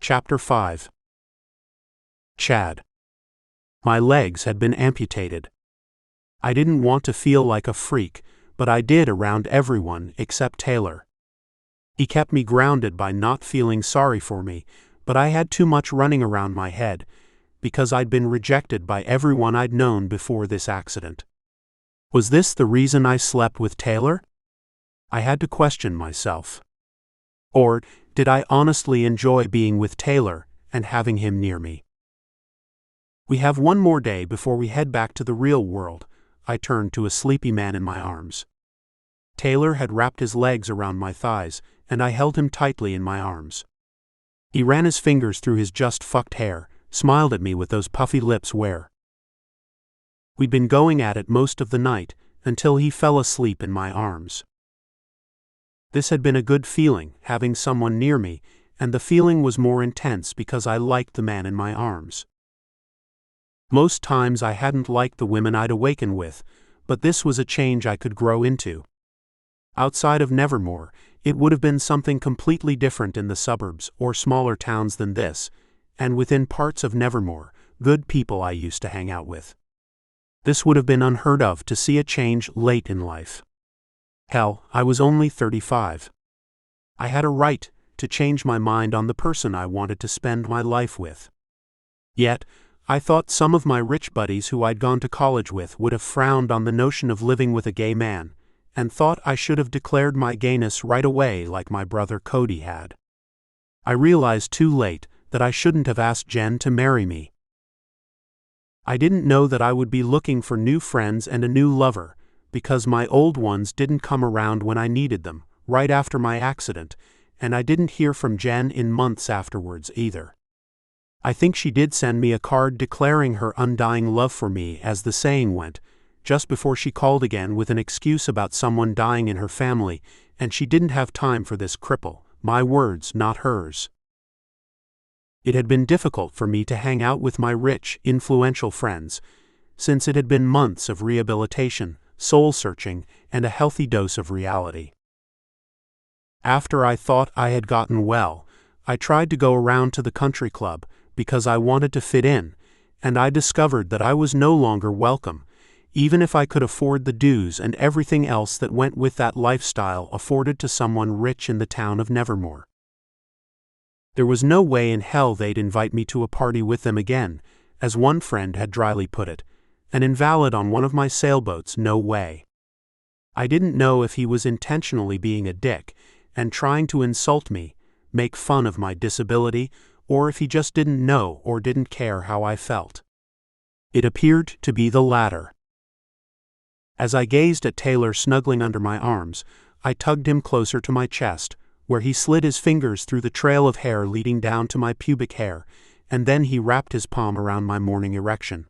Chapter 5. Chad. My legs had been amputated. I didn't want to feel like a freak, but I did around everyone except Taylor. He kept me grounded by not feeling sorry for me, but I had too much running around my head, because I'd been rejected by everyone I'd known before this accident. Was this the reason I slept with Taylor? I had to question myself. Or did I honestly enjoy being with Taylor and having him near me? We have one more day before we head back to the real world. I turned to a sleepy man in my arms. Taylor had wrapped his legs around my thighs, and I held him tightly in my arms. He ran his fingers through his just fucked hair, smiled at me with those puffy lips where we'd been going at it most of the night, until he fell asleep in my arms. This had been a good feeling, having someone near me, and the feeling was more intense because I liked the man in my arms. Most times I hadn't liked the women I'd awaken with, but this was a change I could grow into. Outside of Nevermore, it would have been something completely different in the suburbs or smaller towns than this, and within parts of Nevermore, good people I used to hang out with. This would have been unheard of to see a change late in life. Hell, I was only 35. I had a right to change my mind on the person I wanted to spend my life with. Yet, I thought some of my rich buddies who I'd gone to college with would have frowned on the notion of living with a gay man, and thought I should have declared my gayness right away like my brother Cody had. I realized too late that I shouldn't have asked Jen to marry me. I didn't know that I would be looking for new friends and a new lover, because my old ones didn't come around when I needed them, right after my accident, and I didn't hear from Jen in months afterwards either. I think she did send me a card declaring her undying love for me, as the saying went, just before she called again with an excuse about someone dying in her family, and she didn't have time for this cripple. My words, not hers. It had been difficult for me to hang out with my rich, influential friends, since it had been months of rehabilitation, soul-searching, and a healthy dose of reality. After I thought I had gotten well, I tried to go around to the country club, because I wanted to fit in, and I discovered that I was no longer welcome, even if I could afford the dues and everything else that went with that lifestyle afforded to someone rich in the town of Nevermore. There was no way in hell they'd invite me to a party with them again, as one friend had dryly put it, an invalid on one of my sailboats, no way. I didn't know if he was intentionally being a dick and trying to insult me, make fun of my disability, or if he just didn't know or didn't care how I felt. It appeared to be the latter. As I gazed at Taylor snuggling under my arms, I tugged him closer to my chest, where he slid his fingers through the trail of hair leading down to my pubic hair, and then he wrapped his palm around my morning erection.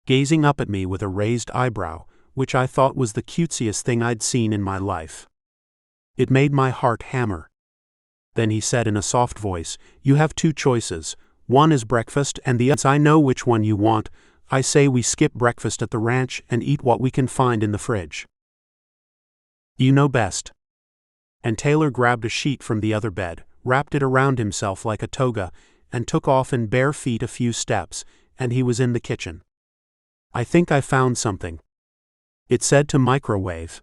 Gazing up at me with a raised eyebrow, which I thought was the cutesiest thing I'd seen in my life. It made my heart hammer. Then he said in a soft voice, "You have two choices. One is breakfast and the other. I know which one you want. I say we skip breakfast at the ranch and eat what we can find in the fridge. You know best." And Taylor grabbed a sheet from the other bed, wrapped it around himself like a toga, and took off in bare feet a few steps, and he was in the kitchen. "I think I found something." It said to microwave.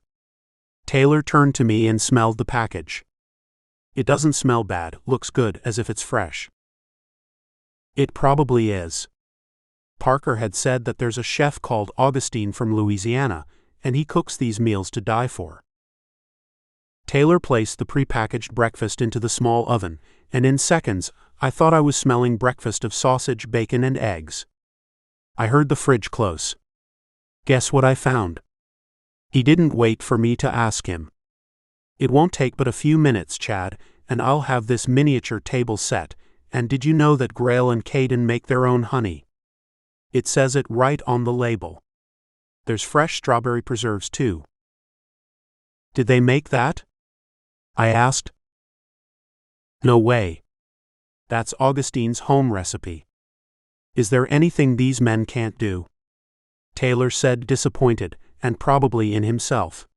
Taylor turned to me and smelled the package. "It doesn't smell bad, looks good, as if it's fresh." It probably is. Parker had said that there's a chef called Augustine from Louisiana, and he cooks these meals to die for. Taylor placed the prepackaged breakfast into the small oven, and in seconds, I thought I was smelling breakfast of sausage, bacon, and eggs. I heard the fridge close. Guess what I found? He didn't wait for me to ask him. "It won't take but a few minutes, Chad, and I'll have this miniature table set, and did you know that Grail and Caden make their own honey? It says it right on the label. There's fresh strawberry preserves too." "Did they make that?" I asked. "No way. That's Augustine's home recipe. Is there anything these men can't do?" Taylor said, disappointed, and probably in himself.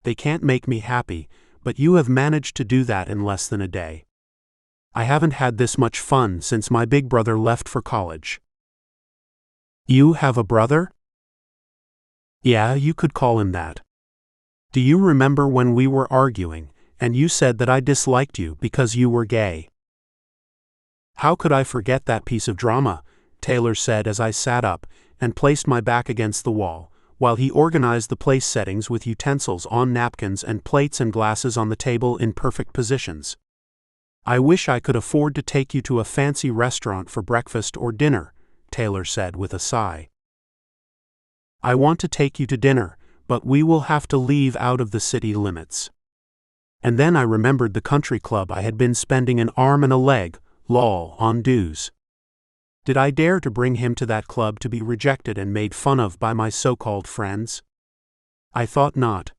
"They can't make me happy, but you have managed to do that in less than a day." I haven't had this much fun since my big brother left for college. You have a brother? Yeah, you could call him that. Do you remember when we were arguing, and you said that I disliked you because you were gay? How could I forget that piece of drama? Taylor said as I sat up and placed my back against the wall, while he organized the place settings with utensils on napkins and plates and glasses on the table in perfect positions. I wish I could afford to take you to a fancy restaurant for breakfast or dinner, Taylor said with a sigh. I want to take you to dinner, but we will have to leave out of the city limits. And then I remembered the country club I had been spending an arm and a leg, lol, on dues. Did I dare to bring him to that club to be rejected and made fun of by my so-called friends? I thought not.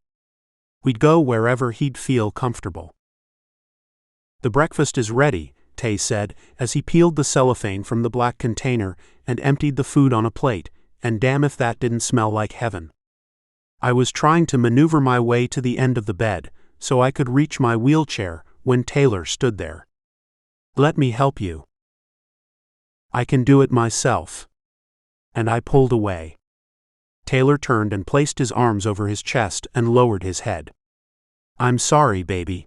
We'd go wherever he'd feel comfortable. The breakfast is ready, Tay said, as he peeled the cellophane from the black container and emptied the food on a plate, and damn if that didn't smell like heaven. I was trying to maneuver my way to the end of the bed, so I could reach my wheelchair, when Taylor stood there. Let me help you. I can do it myself. And I pulled away. Taylor turned and placed his arms over his chest and lowered his head. I'm sorry, baby.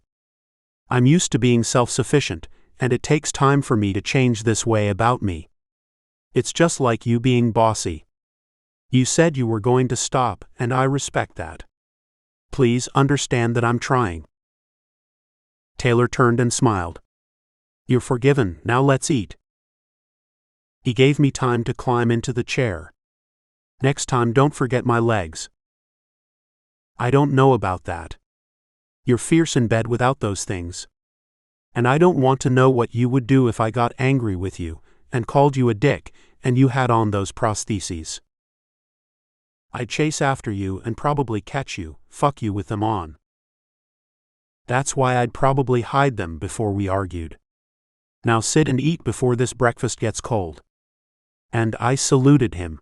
I'm used to being self-sufficient, and it takes time for me to change this way about me. It's just like you being bossy. You said you were going to stop, and I respect that. Please understand that I'm trying. Taylor turned and smiled. You're forgiven, now let's eat. He gave me time to climb into the chair. Next time don't forget my legs. I don't know about that. You're fierce in bed without those things. And I don't want to know what you would do if I got angry with you, and called you a dick, and you had on those prostheses. I'd chase after you and probably catch you, fuck you with them on. That's why I'd probably hide them before we argued. Now sit and eat before this breakfast gets cold. And I saluted him.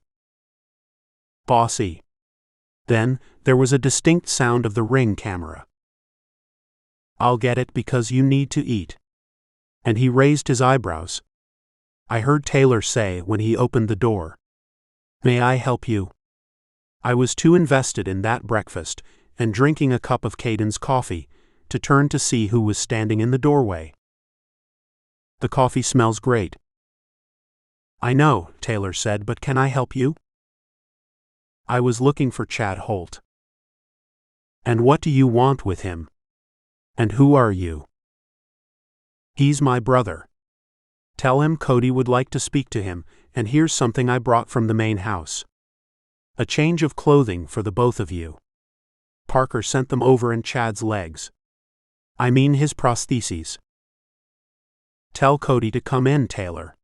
Bossy. Then, there was a distinct sound of the Ring camera. I'll get it because you need to eat. And he raised his eyebrows. I heard Taylor say when he opened the door. May I help you? I was too invested in that breakfast, and drinking a cup of Caden's coffee, to turn to see who was standing in the doorway. The coffee smells great. I know, Taylor said, but can I help you? I was looking for Chad Holt. And what do you want with him? And who are you? He's my brother. Tell him Cody would like to speak to him, and here's something I brought from the main house. A change of clothing for the both of you. Parker sent them over in Chad's legs. I mean his prostheses. Tell Cody to come in, Taylor.